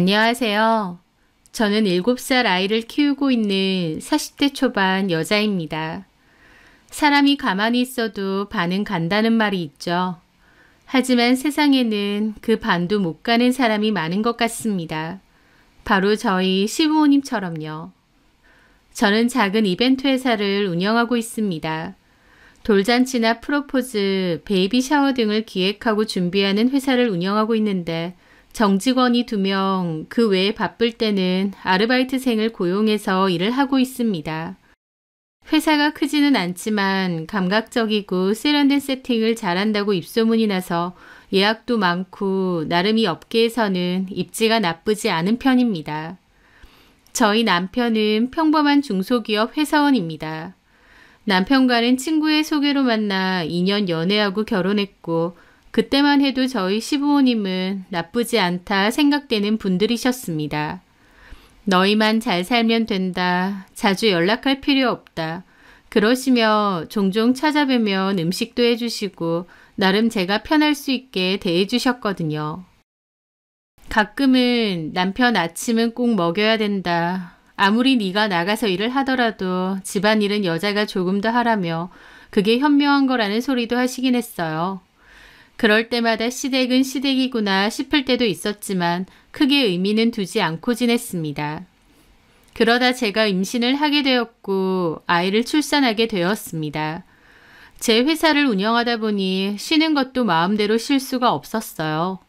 안녕하세요. 저는 7살 아이를 키우고 있는 40대 초반 여자입니다. 사람이 가만히 있어도 반은 간다는 말이 있죠. 하지만 세상에는 그 반도 못 가는 사람이 많은 것 같습니다. 바로 저희 시부모님처럼요. 저는 작은 이벤트 회사를 운영하고 있습니다. 돌잔치나 프로포즈, 베이비 샤워 등을 기획하고 준비하는 회사를 운영하고 있는데 정직원이 2명, 그 외에 바쁠 때는 아르바이트생을 고용해서 일을 하고 있습니다. 회사가 크지는 않지만 감각적이고 세련된 세팅을 잘한다고 입소문이 나서 예약도 많고 나름 이 업계에서는 입지가 나쁘지 않은 편입니다. 저희 남편은 평범한 중소기업 회사원입니다. 남편과는 친구의 소개로 만나 2년 연애하고 결혼했고 그때만 해도 저희 시부모님은 나쁘지 않다 생각되는 분들이셨습니다. 너희만 잘 살면 된다. 자주 연락할 필요 없다. 그러시며 종종 찾아뵈면 음식도 해주시고 나름 제가 편할 수 있게 대해주셨거든요. 가끔은 남편 아침은 꼭 먹여야 된다. 아무리 네가 나가서 일을 하더라도 집안일은 여자가 조금 더 하라며 그게 현명한 거라는 소리도 하시긴 했어요. 그럴 때마다 시댁은 시댁이구나 싶을 때도 있었지만 크게 의미는 두지 않고 지냈습니다. 그러다 제가 임신을 하게 되었고 아이를 출산하게 되었습니다. 제 회사를 운영하다 보니 쉬는 것도 마음대로 쉴 수가 없었어요.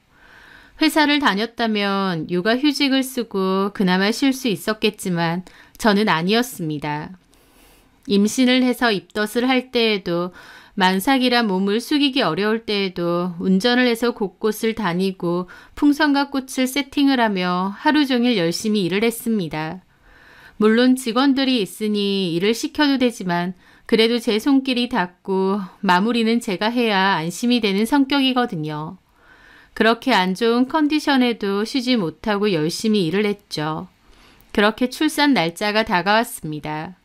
회사를 다녔다면 육아휴직을 쓰고 그나마 쉴 수 있었겠지만 저는 아니었습니다. 임신을 해서 입덧을 할 때에도 만삭이라 몸을 숙이기 어려울 때에도 운전을 해서 곳곳을 다니고 풍선과 꽃을 세팅을 하며 하루 종일 열심히 일을 했습니다. 물론 직원들이 있으니 일을 시켜도 되지만 그래도 제 손길이 닿고 마무리는 제가 해야 안심이 되는 성격이거든요. 그렇게 안 좋은 컨디션에도 쉬지 못하고 열심히 일을 했죠. 그렇게 출산 날짜가 다가왔습니다.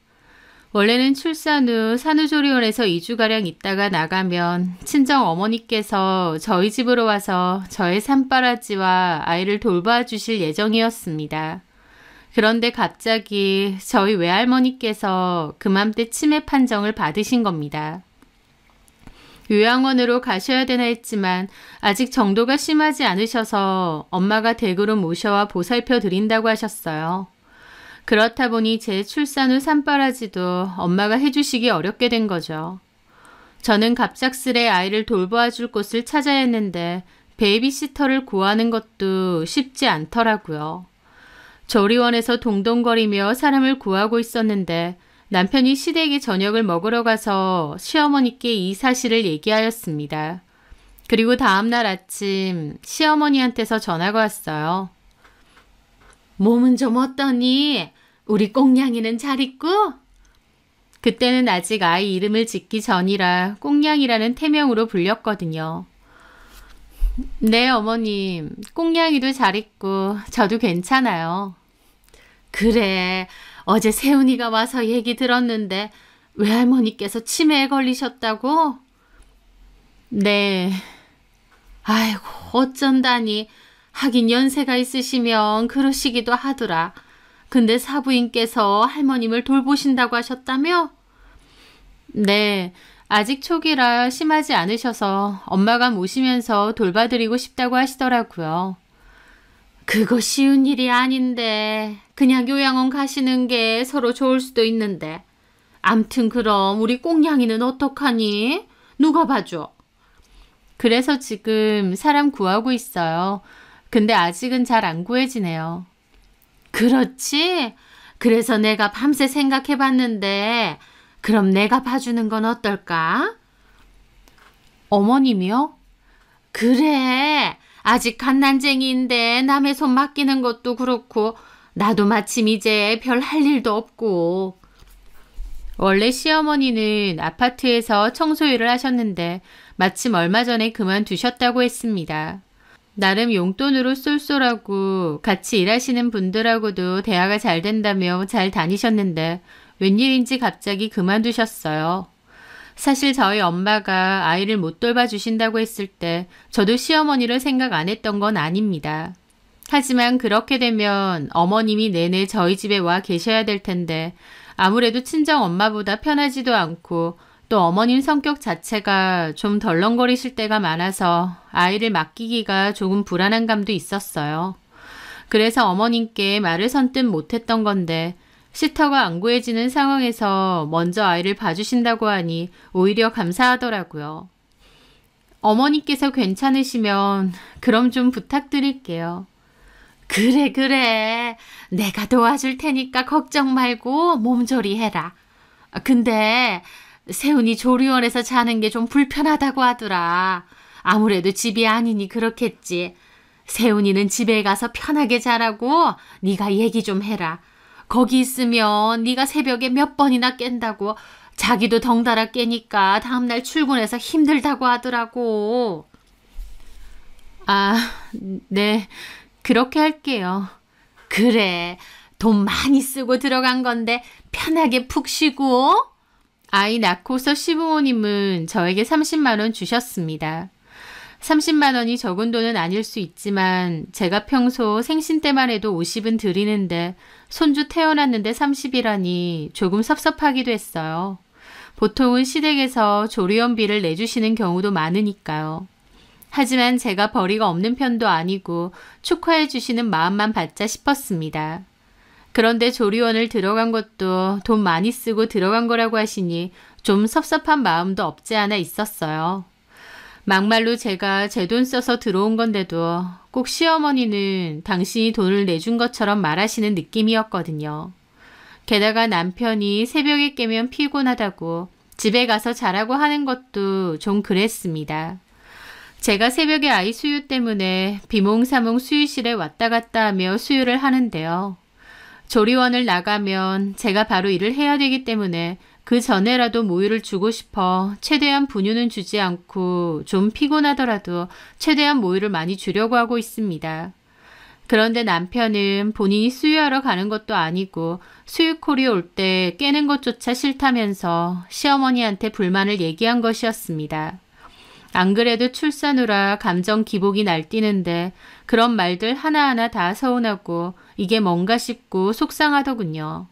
원래는 출산 후 산후조리원에서 2주가량 있다가 나가면 친정 어머니께서 저희 집으로 와서 저의 산바라지와 아이를 돌봐주실 예정이었습니다. 그런데 갑자기 저희 외할머니께서 그맘때 치매 판정을 받으신 겁니다. 요양원으로 가셔야 되나 했지만 아직 정도가 심하지 않으셔서 엄마가 댁으로 모셔와 보살펴 드린다고 하셨어요. 그렇다 보니 제 출산 후 산바라지도 엄마가 해주시기 어렵게 된 거죠. 저는 갑작스레 아이를 돌보아줄 곳을 찾아야 했는데 베이비시터를 구하는 것도 쉽지 않더라고요. 조리원에서 동동거리며 사람을 구하고 있었는데 남편이 시댁에 저녁을 먹으러 가서 시어머니께 이 사실을 얘기하였습니다. 그리고 다음날 아침 시어머니한테서 전화가 왔어요. 몸은 좀 어떠니? 우리 꽁냥이는 잘 있고? 그때는 아직 아이 이름을 짓기 전이라 꽁냥이라는 태명으로 불렸거든요. 네, 어머님. 꽁냥이도 잘 있고 저도 괜찮아요. 그래, 어제 세훈이가 와서 얘기 들었는데 외할머니께서 치매에 걸리셨다고? 네. 아이고, 어쩐다니. 하긴 연세가 있으시면 그러시기도 하더라. 근데 사부인께서 할머님을 돌보신다고 하셨다며? 네, 아직 초기라 심하지 않으셔서 엄마가 모시면서 돌봐드리고 싶다고 하시더라고요. 그거 쉬운 일이 아닌데 그냥 요양원 가시는 게 서로 좋을 수도 있는데. 암튼 그럼 우리 꽁냥이는 어떡하니? 누가 봐줘? 그래서 지금 사람 구하고 있어요. 근데 아직은 잘 안 구해지네요. 그렇지? 그래서 내가 밤새 생각해봤는데 그럼 내가 봐주는 건 어떨까? 어머님이요? 그래. 아직 갓난쟁이인데 남의 손 맡기는 것도 그렇고 나도 마침 이제 별 할 일도 없고. 원래 시어머니는 아파트에서 청소 일을 하셨는데 마침 얼마 전에 그만두셨다고 했습니다. 나름 용돈으로 쏠쏠하고 같이 일하시는 분들하고도 대화가 잘 된다며 잘 다니셨는데 웬일인지 갑자기 그만두셨어요. 사실 저희 엄마가 아이를 못 돌봐주신다고 했을 때 저도 시어머니를 생각 안 했던 건 아닙니다. 하지만 그렇게 되면 어머님이 내내 저희 집에 와 계셔야 될 텐데 아무래도 친정 엄마보다 편하지도 않고 또 어머님 성격 자체가 좀 덜렁거리실 때가 많아서 아이를 맡기기가 조금 불안한 감도 있었어요. 그래서 어머님께 말을 선뜻 못했던 건데 시터가 안 구해지는 상황에서 먼저 아이를 봐주신다고 하니 오히려 감사하더라고요. 어머니께서 괜찮으시면 그럼 좀 부탁드릴게요. 그래. 내가 도와줄 테니까 걱정 말고 몸조리 해라. 근데 세훈이 조리원에서 자는 게 좀 불편하다고 하더라. 아무래도 집이 아니니 그렇겠지. 세훈이는 집에 가서 편하게 자라고 네가 얘기 좀 해라. 거기 있으면 네가 새벽에 몇 번이나 깬다고 자기도 덩달아 깨니까 다음날 출근해서 힘들다고 하더라고. 아, 네. 그렇게 할게요. 그래. 돈 많이 쓰고 들어간 건데 편하게 푹 쉬고. 아이 낳고서 시부모님은 저에게 30만 원 주셨습니다. 30만 원이 적은 돈은 아닐 수 있지만 제가 평소 생신 때만 해도 50은 드리는데 손주 태어났는데 30이라니 조금 섭섭하기도 했어요. 보통은 시댁에서 조리원비를 내주시는 경우도 많으니까요. 하지만 제가 벌이가 없는 편도 아니고 축하해 주시는 마음만 받자 싶었습니다. 그런데 조리원을 들어간 것도 돈 많이 쓰고 들어간 거라고 하시니 좀 섭섭한 마음도 없지 않아 있었어요. 막말로 제가 제 돈 써서 들어온 건데도 꼭 시어머니는 당신이 돈을 내준 것처럼 말하시는 느낌이었거든요. 게다가 남편이 새벽에 깨면 피곤하다고 집에 가서 자라고 하는 것도 좀 그랬습니다. 제가 새벽에 아이 수유 때문에 비몽사몽 수유실에 왔다 갔다 하며 수유를 하는데요. 조리원을 나가면 제가 바로 일을 해야 되기 때문에 그 전에라도 모유를 주고 싶어 최대한 분유는 주지 않고 좀 피곤하더라도 최대한 모유를 많이 주려고 하고 있습니다. 그런데 남편은 본인이 수유하러 가는 것도 아니고 수유콜이 올 때 깨는 것조차 싫다면서 시어머니한테 불만을 얘기한 것이었습니다. 안 그래도 출산 후라 감정 기복이 날뛰는데 그런 말들 하나하나 다 서운하고 이게 뭔가 싶고 속상하더군요.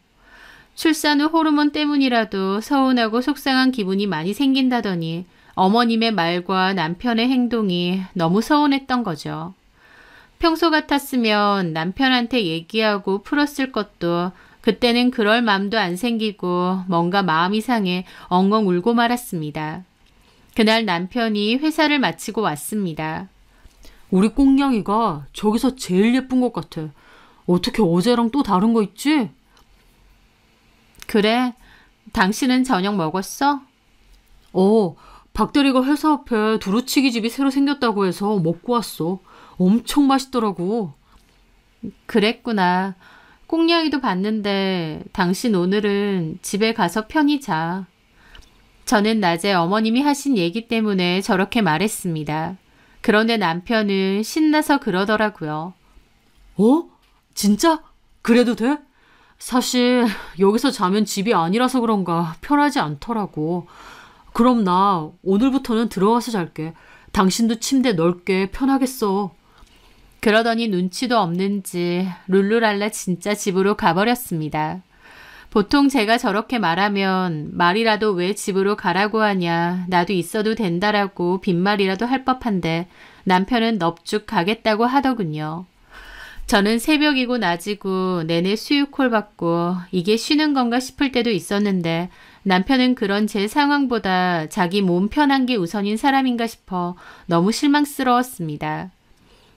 출산 후 호르몬 때문이라도 서운하고 속상한 기분이 많이 생긴다더니 어머님의 말과 남편의 행동이 너무 서운했던 거죠. 평소 같았으면 남편한테 얘기하고 풀었을 것도 그때는 그럴 마음도 안 생기고 뭔가 마음이 상해 엉엉 울고 말았습니다. 그날 남편이 회사를 마치고 왔습니다. 우리 꽁냥이가 저기서 제일 예쁜 것 같아. 어떻게 어제랑 또 다른 거 있지? 그래? 당신은 저녁 먹었어? 박대리가 회사 앞에 두루치기 집이 새로 생겼다고 해서 먹고 왔어. 엄청 맛있더라고. 그랬구나. 꽁냥이도 봤는데 당신 오늘은 집에 가서 편히 자. 저는 낮에 어머님이 하신 얘기 때문에 저렇게 말했습니다. 그런데 남편은 신나서 그러더라고요. 진짜? 그래도 돼? 사실 여기서 자면 집이 아니라서 그런가 편하지 않더라고. 그럼 나 오늘부터는 들어가서 잘게. 당신도 침대 넓게 편하겠어. 그러더니 눈치도 없는지 룰루랄라 진짜 집으로 가버렸습니다. 보통 제가 저렇게 말하면 말이라도 왜 집으로 가라고 하냐, 나도 있어도 된다라고 빈말이라도 할 법한데 남편은 넙죽 가겠다고 하더군요. 저는 새벽이고 낮이고 내내 수유콜 받고 이게 쉬는 건가 싶을 때도 있었는데 남편은 그런 제 상황보다 자기 몸 편한 게 우선인 사람인가 싶어 너무 실망스러웠습니다.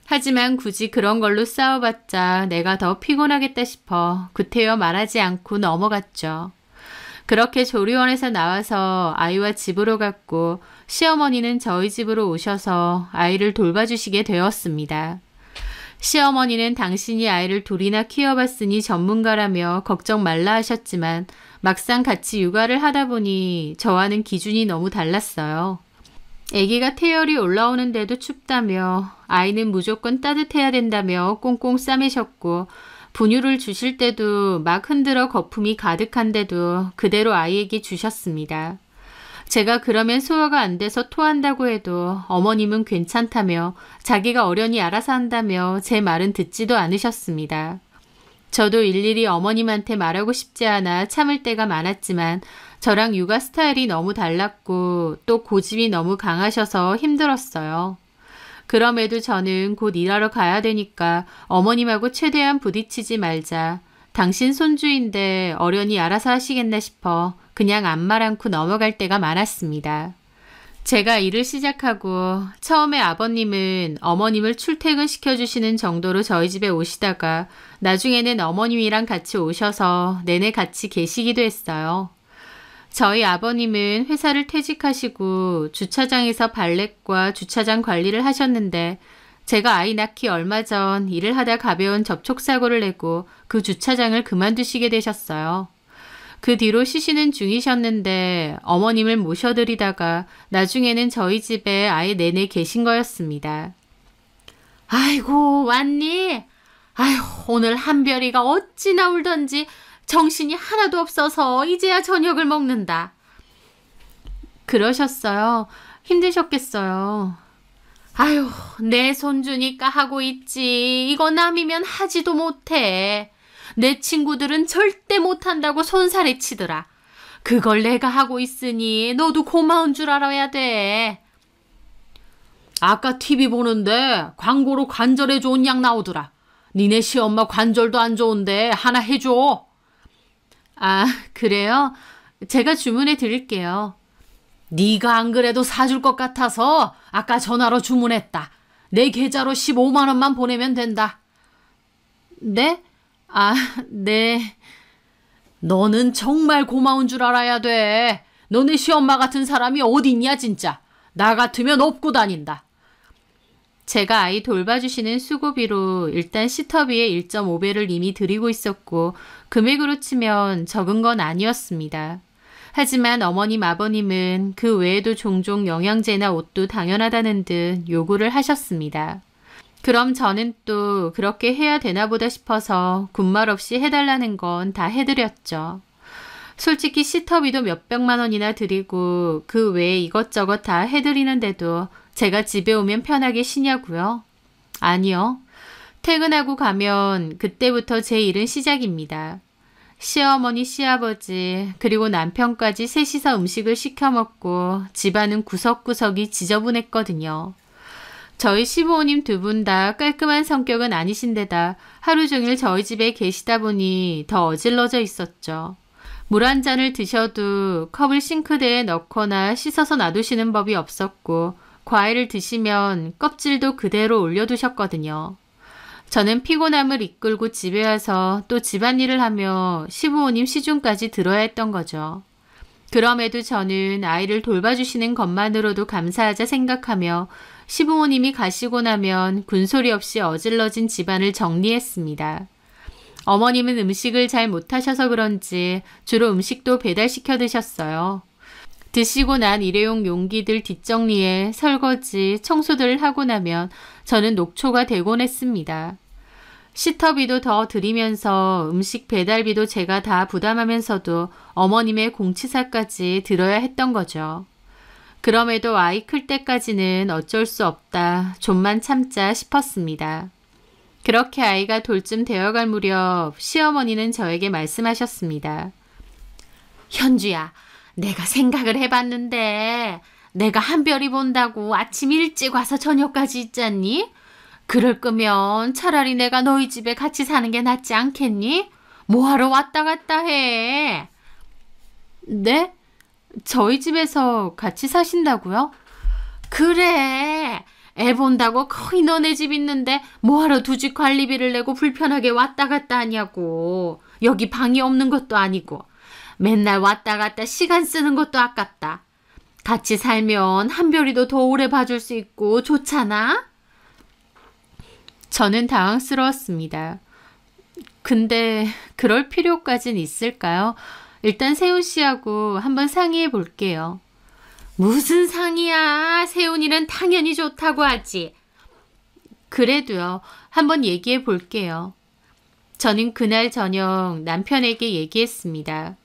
하지만 굳이 그런 걸로 싸워봤자 내가 더 피곤하겠다 싶어 구태여 말하지 않고 넘어갔죠. 그렇게 조리원에서 나와서 아이와 집으로 갔고 시어머니는 저희 집으로 오셔서 아이를 돌봐주시게 되었습니다. 시어머니는 당신이 아이를 둘이나 키워봤으니 전문가라며 걱정 말라 하셨지만 막상 같이 육아를 하다 보니 저와는 기준이 너무 달랐어요. 아기가 태열이 올라오는데도 춥다며 아이는 무조건 따뜻해야 된다며 꽁꽁 싸매셨고 분유를 주실 때도 막 흔들어 거품이 가득한데도 그대로 아이에게 주셨습니다. 제가 그러면 소화가 안 돼서 토한다고 해도 어머님은 괜찮다며 자기가 어련히 알아서 한다며 제 말은 듣지도 않으셨습니다. 저도 일일이 어머님한테 말하고 싶지 않아 참을 때가 많았지만 저랑 육아 스타일이 너무 달랐고 또 고집이 너무 강하셔서 힘들었어요. 그럼에도 저는 곧 일하러 가야 되니까 어머님하고 최대한 부딪히지 말자. 당신 손주인데 어련히 알아서 하시겠나 싶어 그냥 아무 말 않고 넘어갈 때가 많았습니다. 제가 일을 시작하고 처음에 아버님은 어머님을 출퇴근시켜주시는 정도로 저희 집에 오시다가 나중에는 어머님이랑 같이 오셔서 내내 같이 계시기도 했어요. 저희 아버님은 회사를 퇴직하시고 주차장에서 발렛과 주차장 관리를 하셨는데 제가 아이 낳기 얼마 전 일을 하다 가벼운 접촉사고를 내고 그 주차장을 그만두시게 되셨어요. 그 뒤로 쉬시는 중이셨는데 어머님을 모셔드리다가 나중에는 저희 집에 아예 내내 계신 거였습니다. 아이고 왔니? 아휴 오늘 한별이가 어찌나 울던지 정신이 하나도 없어서 이제야 저녁을 먹는다. 그러셨어요. 힘드셨겠어요. 아휴 내 손주니까 하고 있지. 이거 남이면 하지도 못해. 내 친구들은 절대 못한다고 손살에 치더라. 그걸 내가 하고 있으니 너도 고마운 줄 알아야 돼. 아까 TV 보는데 광고로 관절에 좋은 약 나오더라. 니네 시엄마 관절도 안 좋은데 하나 해줘. 아 그래요? 제가 주문해 드릴게요. 네가 안 그래도 사줄 것 같아서 아까 전화로 주문했다. 내 계좌로 15만 원만 보내면 된다. 네? 아, 네. 너는 정말 고마운 줄 알아야 돼. 너네 시엄마 같은 사람이 어딨냐 진짜. 나 같으면 업고 다닌다. 제가 아이 돌봐주시는 수고비로 일단 시터비의 1.5배를 이미 드리고 있었고 금액으로 치면 적은 건 아니었습니다. 하지만 어머님 아버님은 그 외에도 종종 영양제나 옷도 당연하다는 듯 요구를 하셨습니다. 그럼 저는 또 그렇게 해야 되나 보다 싶어서 군말 없이 해달라는 건 다 해드렸죠. 솔직히 시터비도 몇백만 원이나 드리고 그 외에 이것저것 다 해드리는데도 제가 집에 오면 편하게 쉬냐고요? 아니요. 퇴근하고 가면 그때부터 제 일은 시작입니다. 시어머니, 시아버지, 그리고 남편까지 셋이서 음식을 시켜 먹고 집안은 구석구석이 지저분했거든요. 저희 시부모님 두 분 다 깔끔한 성격은 아니신데다 하루 종일 저희 집에 계시다 보니 더 어질러져 있었죠. 물 한 잔을 드셔도 컵을 싱크대에 넣거나 씻어서 놔두시는 법이 없었고 과일을 드시면 껍질도 그대로 올려두셨거든요. 저는 피곤함을 이끌고 집에 와서 또 집안일을 하며 시부모님 시중까지 들어야 했던 거죠. 그럼에도 저는 아이를 돌봐주시는 것만으로도 감사하자 생각하며 시부모님이 가시고 나면 군소리 없이 어질러진 집안을 정리했습니다. 어머님은 음식을 잘 못하셔서 그런지 주로 음식도 배달시켜 드셨어요. 드시고 난 일회용 용기들 뒷정리에 설거지, 청소들을 하고 나면 저는 녹초가 되곤 했습니다. 시터비도 더 드리면서 음식 배달비도 제가 다 부담하면서도 어머님의 공치사까지 들어야 했던 거죠. 그럼에도 아이 클 때까지는 어쩔 수 없다, 좀만 참자 싶었습니다. 그렇게 아이가 돌쯤 되어갈 무렵 시어머니는 저에게 말씀하셨습니다. 현주야, 내가 생각을 해봤는데 내가 한별이 본다고 아침 일찍 와서 저녁까지 있잖니? 그럴 거면 차라리 내가 너희 집에 같이 사는 게 낫지 않겠니? 뭐하러 왔다 갔다 해? 네? 저희 집에서 같이 사신다고요? 그래. 애 본다고 거의 너네 집 있는데 뭐하러 두 집 관리비를 내고 불편하게 왔다 갔다 하냐고. 여기 방이 없는 것도 아니고. 맨날 왔다 갔다 시간 쓰는 것도 아깝다. 같이 살면 한별이도 더 오래 봐줄 수 있고 좋잖아? 저는 당황스러웠습니다. 근데 그럴 필요까진 있을까요? 일단 세훈 씨하고 한번 상의해 볼게요. 무슨 상의야? 세훈이는 당연히 좋다고 하지. 그래도요. 한번 얘기해 볼게요. 저는 그날 저녁 남편에게 얘기했습니다.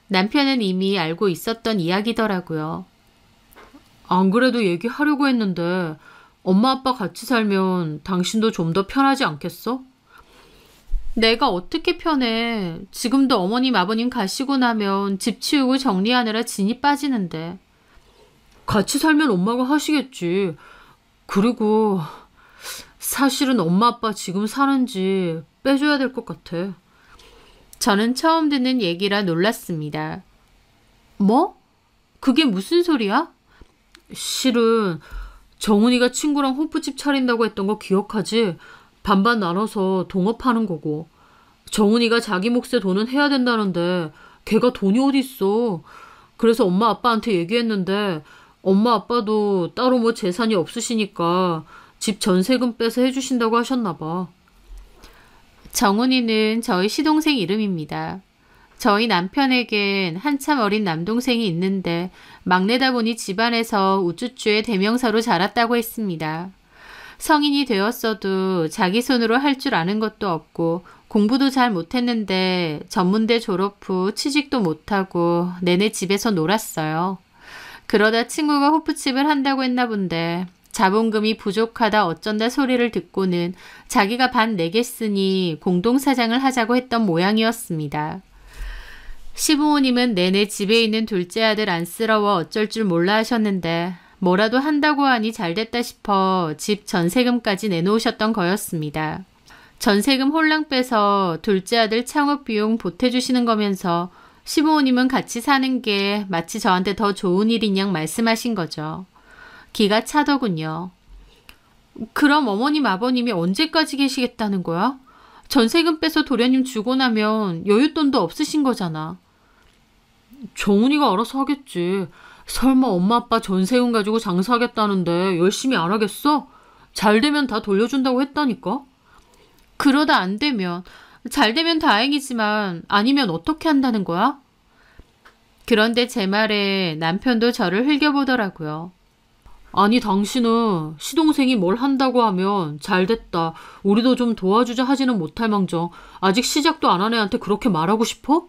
남편은 이미 알고 있었던 이야기더라고요. 안 그래도 얘기하려고 했는데 엄마 아빠 같이 살면 당신도 좀 더 편하지 않겠어? 내가 어떻게 편해. 지금도 어머님 아버님 가시고 나면 집 치우고 정리하느라 진이 빠지는데. 같이 살면 엄마가 하시겠지. 그리고 사실은 엄마 아빠 지금 사는지 빼줘야 될 것 같아. 저는 처음 듣는 얘기라 놀랐습니다. 뭐? 그게 무슨 소리야? 실은 정훈이가 친구랑 호프집 차린다고 했던 거 기억하지? 반반 나눠서 동업하는 거고. 정훈이가 자기 몫의 돈은 해야 된다는데 걔가 돈이 어디 있어. 그래서 엄마 아빠한테 얘기했는데 엄마 아빠도 따로 뭐 재산이 없으시니까 집 전세금 빼서 해주신다고 하셨나 봐. 정훈이는 저희 시동생 이름입니다. 저희 남편에겐 한참 어린 남동생이 있는데 막내다 보니 집안에서 우쭈쭈의 대명사로 자랐다고 했습니다. 성인이 되었어도 자기 손으로 할 줄 아는 것도 없고 공부도 잘 못했는데 전문대 졸업 후 취직도 못하고 내내 집에서 놀았어요. 그러다 친구가 호프집을 한다고 했나 본데 자본금이 부족하다 어쩐다 소리를 듣고는 자기가 반 내겠으니 공동사장을 하자고 했던 모양이었습니다. 시부모님은 내내 집에 있는 둘째 아들 안쓰러워 어쩔 줄 몰라 하셨는데 뭐라도 한다고 하니 잘됐다 싶어 집 전세금까지 내놓으셨던 거였습니다. 전세금 홀랑 빼서 둘째 아들 창업 비용 보태주시는 거면서 시부모님은 같이 사는 게 마치 저한테 더 좋은 일인 양 말씀하신 거죠. 기가 차더군요. 그럼 어머님 아버님이 언제까지 계시겠다는 거야? 전세금 빼서 도련님 주고 나면 여윳돈도 없으신 거잖아. 정훈이가 알아서 하겠지. 설마 엄마 아빠 전세금 가지고 장사하겠다는데 열심히 안 하겠어? 잘 되면 다 돌려준다고 했다니까? 그러다 안 되면, 잘 되면 다행이지만 아니면 어떻게 한다는 거야? 그런데 제 말에 남편도 저를 흘겨보더라고요. 아니 당신은 시동생이 뭘 한다고 하면 잘됐다. 우리도 좀 도와주자 하지는 못할 망정 아직 시작도 안 한 애한테 그렇게 말하고 싶어?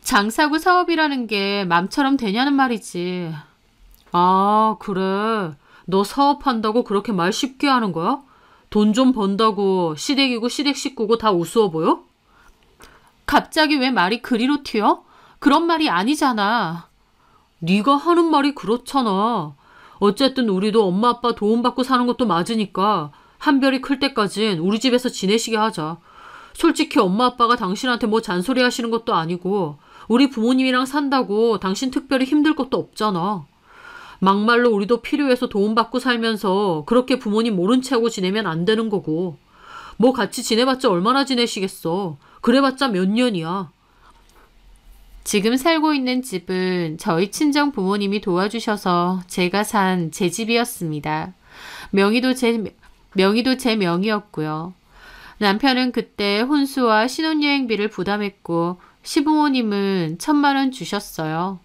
장사고 사업이라는 게 맘처럼 되냐는 말이지. 아 그래. 너 사업한다고 그렇게 말 쉽게 하는 거야? 돈 좀 번다고 시댁이고 시댁 식구고 다 우스워 보여? 갑자기 왜 말이 그리로 튀어? 그런 말이 아니잖아. 네가 하는 말이 그렇잖아. 어쨌든 우리도 엄마 아빠 도움받고 사는 것도 맞으니까 한별이 클 때까진 우리 집에서 지내시게 하자. 솔직히 엄마 아빠가 당신한테 뭐 잔소리 하시는 것도 아니고 우리 부모님이랑 산다고 당신 특별히 힘들 것도 없잖아. 막말로 우리도 필요해서 도움받고 살면서 그렇게 부모님 모른 채 하고 지내면 안 되는 거고. 뭐 같이 지내봤자 얼마나 지내시겠어. 그래봤자 몇 년이야. 지금 살고 있는 집은 저희 친정 부모님이 도와주셔서 제가 산 제 집이었습니다. 명의도 제 명의였고요. 남편은 그때 혼수와 신혼여행비를 부담했고 시부모님은 1,000만 원 주셨어요.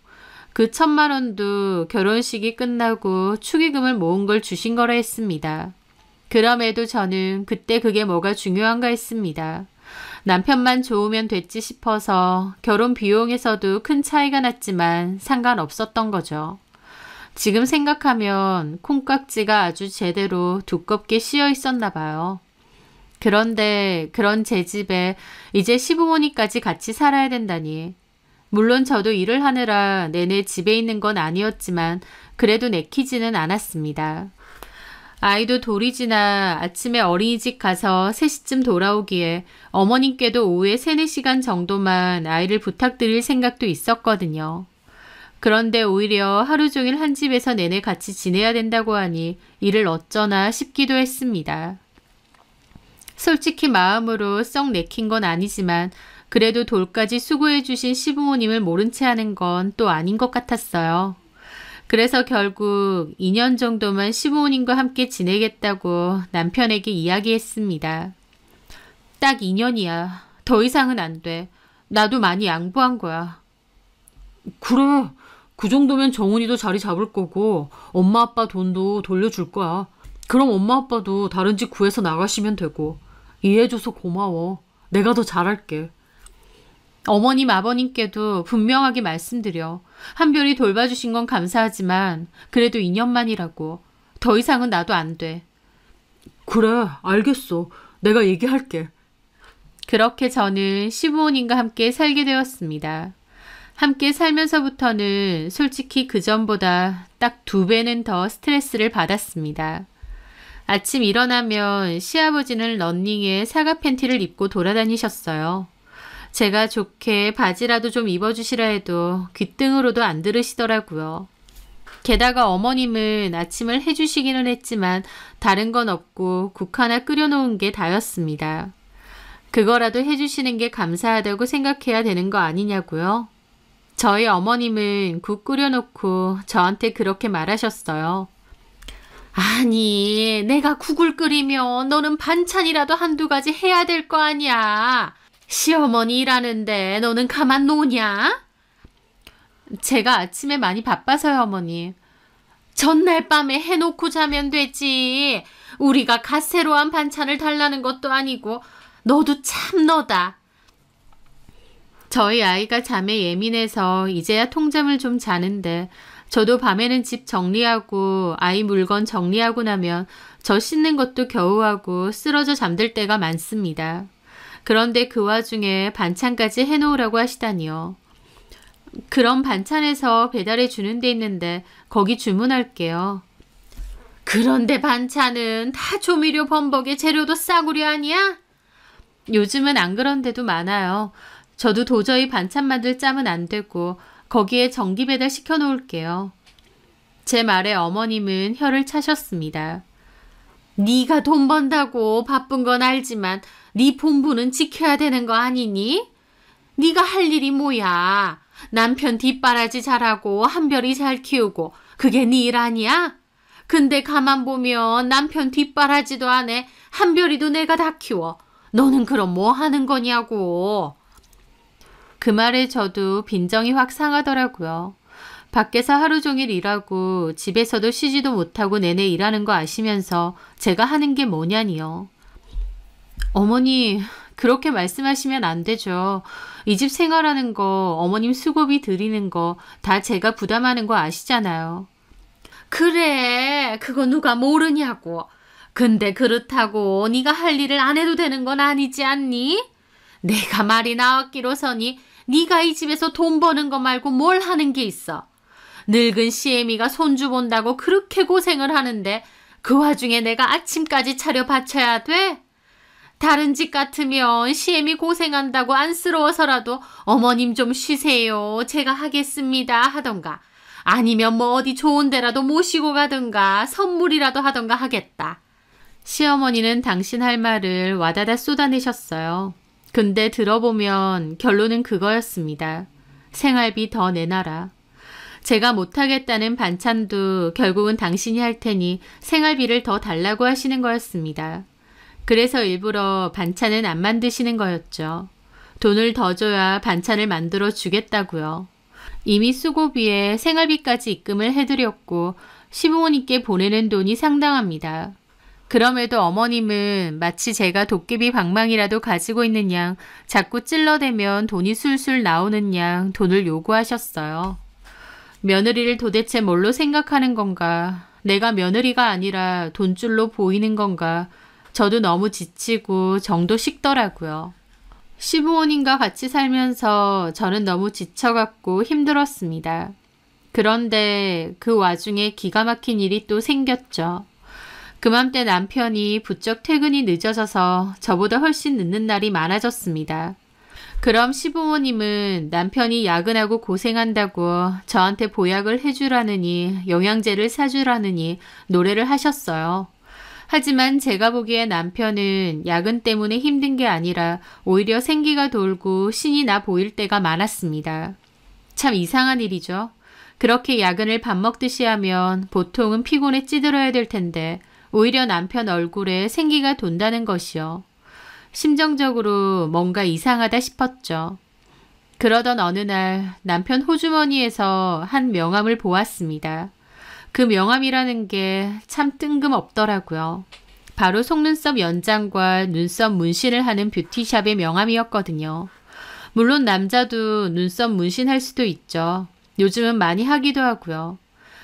그 1,000만 원도 결혼식이 끝나고 축의금을 모은 걸 주신 거라 했습니다. 그럼에도 저는 그때 그게 뭐가 중요한가 했습니다. 남편만 좋으면 됐지 싶어서 결혼 비용에서도 큰 차이가 났지만 상관없었던 거죠. 지금 생각하면 콩깍지가 아주 제대로 두껍게 씌어 있었나 봐요. 그런데 그런 제 집에 이제 시부모님까지 같이 살아야 된다니. 물론 저도 일을 하느라 내내 집에 있는 건 아니었지만 그래도 내키지는 않았습니다. 아이도 돌이 지나 아침에 어린이집 가서 3시쯤 돌아오기에 어머님께도 오후에 3, 4시간 정도만 아이를 부탁드릴 생각도 있었거든요. 그런데 오히려 하루 종일 한 집에서 내내 같이 지내야 된다고 하니 이를 어쩌나 싶기도 했습니다. 솔직히 마음으로 썩 내킨 건 아니지만 그래도 돌까지 수고해 주신 시부모님을 모른 채 하는 건 또 아닌 것 같았어요. 그래서 결국 2년 정도만 시부모님과 함께 지내겠다고 남편에게 이야기했습니다. 딱 2년이야. 더 이상은 안 돼. 나도 많이 양보한 거야. 그래. 그 정도면 정훈이도 자리 잡을 거고 엄마 아빠 돈도 돌려줄 거야. 그럼 엄마 아빠도 다른 집 구해서 나가시면 되고. 이해해줘서 고마워. 내가 더 잘할게. 어머님 아버님께도 분명하게 말씀드려. 한별이 돌봐주신 건 감사하지만 그래도 2년만이라고. 더 이상은 나도 안 돼. 그래, 알겠어. 내가 얘기할게. 그렇게 저는 시부모님과 함께 살게 되었습니다. 함께 살면서부터는 솔직히 그전보다 딱 2배는 더 스트레스를 받았습니다. 아침 일어나면 시아버지는 러닝에 사각 팬티를 입고 돌아다니셨어요. 제가 좋게 바지라도 좀 입어주시라 해도 귓등으로도 안 들으시더라고요. 게다가 어머님은 아침을 해주시기는 했지만 다른 건 없고 국 하나 끓여놓은 게 다였습니다. 그거라도 해주시는 게 감사하다고 생각해야 되는 거 아니냐고요? 저희 어머님은 국 끓여놓고 저한테 그렇게 말하셨어요. 아니, 내가 국을 끓이면 너는 반찬이라도 한두 가지 해야 될 거 아니야. 시어머니 일하는데 너는 가만 노냐? 제가 아침에 많이 바빠서요, 어머니. 전날 밤에 해놓고 자면 되지. 우리가 갓새로한 반찬을 달라는 것도 아니고 너도 참 너다. 저희 아이가 잠에 예민해서 이제야 통잠을 좀 자는데 저도 밤에는 집 정리하고 아이 물건 정리하고 나면 저 씻는 것도 겨우 하고 쓰러져 잠들 때가 많습니다. 그런데 그 와중에 반찬까지 해놓으라고 하시다니요. 그럼 반찬에서 배달해 주는 데 있는데 거기 주문할게요. 그런데 반찬은 다 조미료 범벅에 재료도 싸구려 아니야? 요즘은 안 그런 데도 많아요. 저도 도저히 반찬 만들 짬은 안 되고 거기에 정기 배달 시켜 놓을게요. 제 말에 어머님은 혀를 차셨습니다. 네가 돈 번다고 바쁜 건 알지만 네 본분은 지켜야 되는 거 아니니? 네가 할 일이 뭐야? 남편 뒷바라지 잘하고 한별이 잘 키우고 그게 네 일 아니야? 근데 가만 보면 남편 뒷바라지도 안 해. 한별이도 내가 다 키워. 너는 그럼 뭐 하는 거냐고. 그 말에 저도 빈정이 확 상하더라고요. 밖에서 하루 종일 일하고 집에서도 쉬지도 못하고 내내 일하는 거 아시면서 제가 하는 게 뭐냐니요. 어머니, 그렇게 말씀하시면 안 되죠. 이 집 생활하는 거, 어머님 수고비 드리는 거 다 제가 부담하는 거 아시잖아요. 그래, 그거 누가 모르냐고. 근데 그렇다고 네가 할 일을 안 해도 되는 건 아니지 않니? 내가 말이 나왔기로서니 네가 이 집에서 돈 버는 거 말고 뭘 하는 게 있어. 늙은 시애미가 손주 본다고 그렇게 고생을 하는데 그 와중에 내가 아침까지 차려 바쳐야 돼? 다른 집 같으면 시애미 고생한다고 안쓰러워서라도 어머님 좀 쉬세요. 제가 하겠습니다 하던가 아니면 뭐 어디 좋은 데라도 모시고 가든가 선물이라도 하던가 하겠다. 시어머니는 당신 할 말을 와다다 쏟아내셨어요. 근데 들어보면 결론은 그거였습니다. 생활비 더 내놔라. 제가 못하겠다는 반찬도 결국은 당신이 할 테니 생활비를 더 달라고 하시는 거였습니다. 그래서 일부러 반찬은 안 만드시는 거였죠. 돈을 더 줘야 반찬을 만들어 주겠다고요. 이미 수고비에 생활비까지 입금을 해드렸고 시부모님께 보내는 돈이 상당합니다. 그럼에도 어머님은 마치 제가 도깨비 방망이라도 가지고 있는 양 자꾸 찔러대면 돈이 술술 나오는 양 돈을 요구하셨어요. 며느리를 도대체 뭘로 생각하는 건가? 내가 며느리가 아니라 돈줄로 보이는 건가? 저도 너무 지치고 정도 식더라고요. 시부모님과 같이 살면서 저는 너무 지쳐갖고 힘들었습니다. 그런데 그 와중에 기가 막힌 일이 또 생겼죠. 그맘때 남편이 부쩍 퇴근이 늦어져서 저보다 훨씬 늦는 날이 많아졌습니다. 그럼 시부모님은 남편이 야근하고 고생한다고 저한테 보약을 해주라느니 영양제를 사주라느니 노래를 하셨어요. 하지만 제가 보기에 남편은 야근 때문에 힘든 게 아니라 오히려 생기가 돌고 신이 나 보일 때가 많았습니다. 참 이상한 일이죠. 그렇게 야근을 밥 먹듯이 하면 보통은 피곤에 찌들어야 될 텐데 오히려 남편 얼굴에 생기가 돈다는 것이요. 심정적으로 뭔가 이상하다 싶었죠. 그러던 어느 날 남편 호주머니에서 한 명함을 보았습니다. 그 명함이라는 게 참 뜬금없더라고요. 바로 속눈썹 연장과 눈썹 문신을 하는 뷰티샵의 명함이었거든요. 물론 남자도 눈썹 문신할 수도 있죠. 요즘은 많이 하기도 하고요.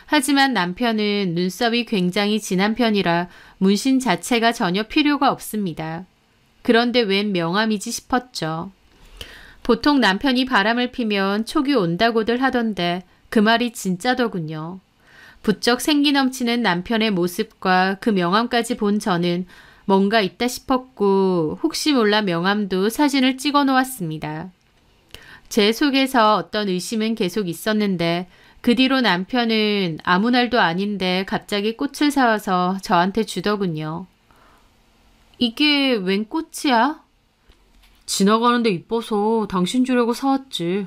하지만 남편은 눈썹이 굉장히 진한 편이라 문신 자체가 전혀 필요가 없습니다. 그런데 웬 명함이지 싶었죠. 보통 남편이 바람을 피면 촉이 온다고들 하던데 그 말이 진짜더군요. 부쩍 생기 넘치는 남편의 모습과 그 명함까지 본 저는 뭔가 있다 싶었고 혹시 몰라 명함도 사진을 찍어 놓았습니다. 제 속에서 어떤 의심은 계속 있었는데 그 뒤로 남편은 아무 날도 아닌데 갑자기 꽃을 사와서 저한테 주더군요. 이게 웬 꽃이야? 지나가는데 이뻐서 당신 주려고 사왔지.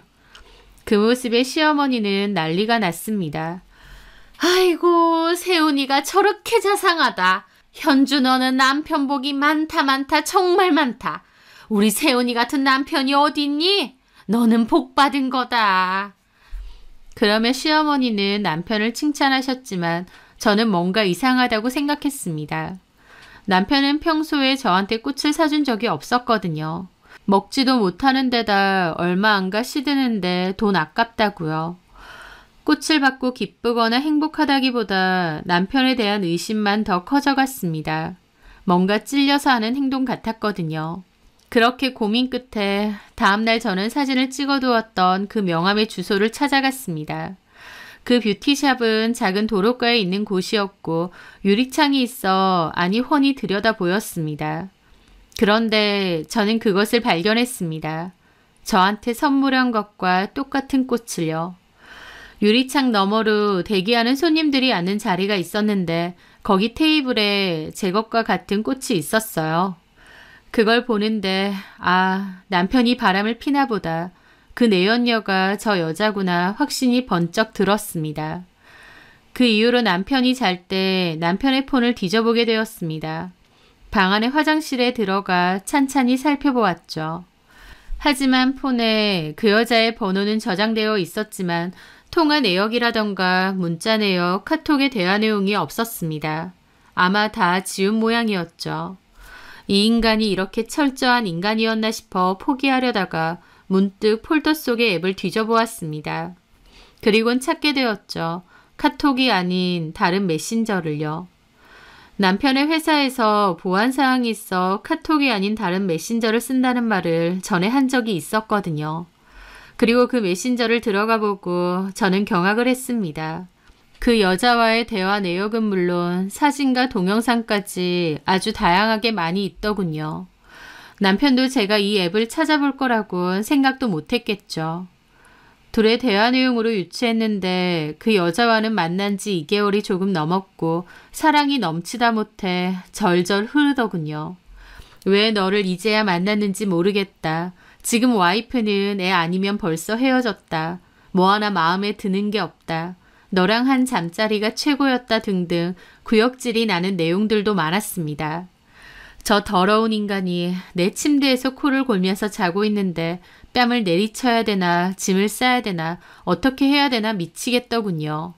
그 모습에 시어머니는 난리가 났습니다. 아이고, 세훈이가 저렇게 자상하다. 현주 너는 남편 복이 많다 정말 많다. 우리 세훈이 같은 남편이 어딨니? 너는 복 받은 거다. 그러며 시어머니는 남편을 칭찬하셨지만 저는 뭔가 이상하다고 생각했습니다. 남편은 평소에 저한테 꽃을 사준 적이 없었거든요. 먹지도 못하는 데다 얼마 안 가 시드는데 돈 아깝다고요. 꽃을 받고 기쁘거나 행복하다기보다 남편에 대한 의심만 더 커져갔습니다. 뭔가 찔려서 하는 행동 같았거든요. 그렇게 고민 끝에 다음날 저는 사진을 찍어두었던 그 명함의 주소를 찾아갔습니다. 그 뷰티샵은 작은 도로가에 있는 곳이었고 유리창이 있어 안이 훤히 들여다 보였습니다. 그런데 저는 그것을 발견했습니다. 저한테 선물한 것과 똑같은 꽃을요. 유리창 너머로 대기하는 손님들이 앉는 자리가 있었는데 거기 테이블에 제 것과 같은 꽃이 있었어요. 그걸 보는데 남편이 바람을 피나 보다. 그 내연녀가 저 여자구나 확신이 번쩍 들었습니다. 그 이후로 남편이 잘 때 남편의 폰을 뒤져보게 되었습니다. 방 안의 화장실에 들어가 찬찬히 살펴보았죠. 하지만 폰에 그 여자의 번호는 저장되어 있었지만 통화 내역이라던가 문자 내역, 카톡의 대화 내용이 없었습니다. 아마 다 지운 모양이었죠. 이 인간이 이렇게 철저한 인간이었나 싶어 포기하려다가 문득 폴더 속의 앱을 뒤져보았습니다. 그리곤 찾게 되었죠. 카톡이 아닌 다른 메신저를요. 남편의 회사에서 보안 사항이 있어 카톡이 아닌 다른 메신저를 쓴다는 말을 전에 한 적이 있었거든요. 그리고 그 메신저를 들어가 보고 저는 경악을 했습니다. 그 여자와의 대화 내역은 물론 사진과 동영상까지 아주 다양하게 많이 있더군요. 남편도 제가 이 앱을 찾아볼 거라고 생각도 못했겠죠. 둘의 대화 내용으로 유추했는데 그 여자와는 만난 지 2개월이 조금 넘었고 사랑이 넘치다 못해 절절 흐르더군요. 왜 너를 이제야 만났는지 모르겠다. 지금 와이프는 애 아니면 벌써 헤어졌다. 뭐 하나 마음에 드는 게 없다. 너랑 한 잠자리가 최고였다 등등 구역질이 나는 내용들도 많았습니다. 저 더러운 인간이 내 침대에서 코를 골면서 자고 있는데 뺨을 내리쳐야 되나 짐을 싸야 되나 어떻게 해야 되나 미치겠더군요.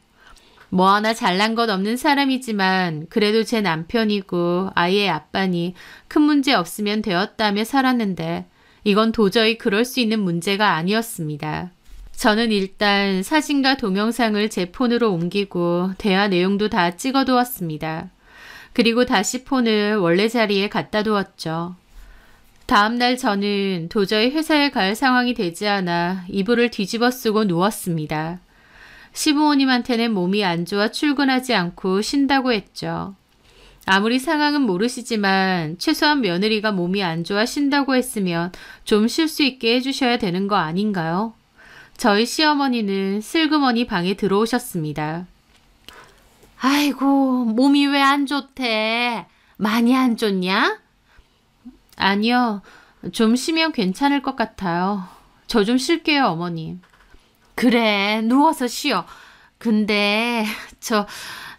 뭐 하나 잘난 것 없는 사람이지만 그래도 제 남편이고 아이의 아빠니 큰 문제 없으면 되었다며 살았는데 이건 도저히 그럴 수 있는 문제가 아니었습니다. 저는 일단 사진과 동영상을 제 폰으로 옮기고 대화 내용도 다 찍어두었습니다. 그리고 다시 폰을 원래 자리에 갖다 두었죠. 다음날 저는 도저히 회사에 갈 상황이 되지 않아 이불을 뒤집어 쓰고 누웠습니다. 시부모님한테는 몸이 안 좋아 출근하지 않고 쉰다고 했죠. 아무리 상황은 모르시지만 최소한 며느리가 몸이 안 좋아 쉰다고 했으면 좀 쉴 수 있게 해주셔야 되는 거 아닌가요? 저희 시어머니는 슬그머니 방에 들어오셨습니다. 아이고, 몸이 왜 안 좋대? 많이 안 좋냐? 아니요, 좀 쉬면 괜찮을 것 같아요. 저 좀 쉴게요, 어머님. 그래, 누워서 쉬어. 근데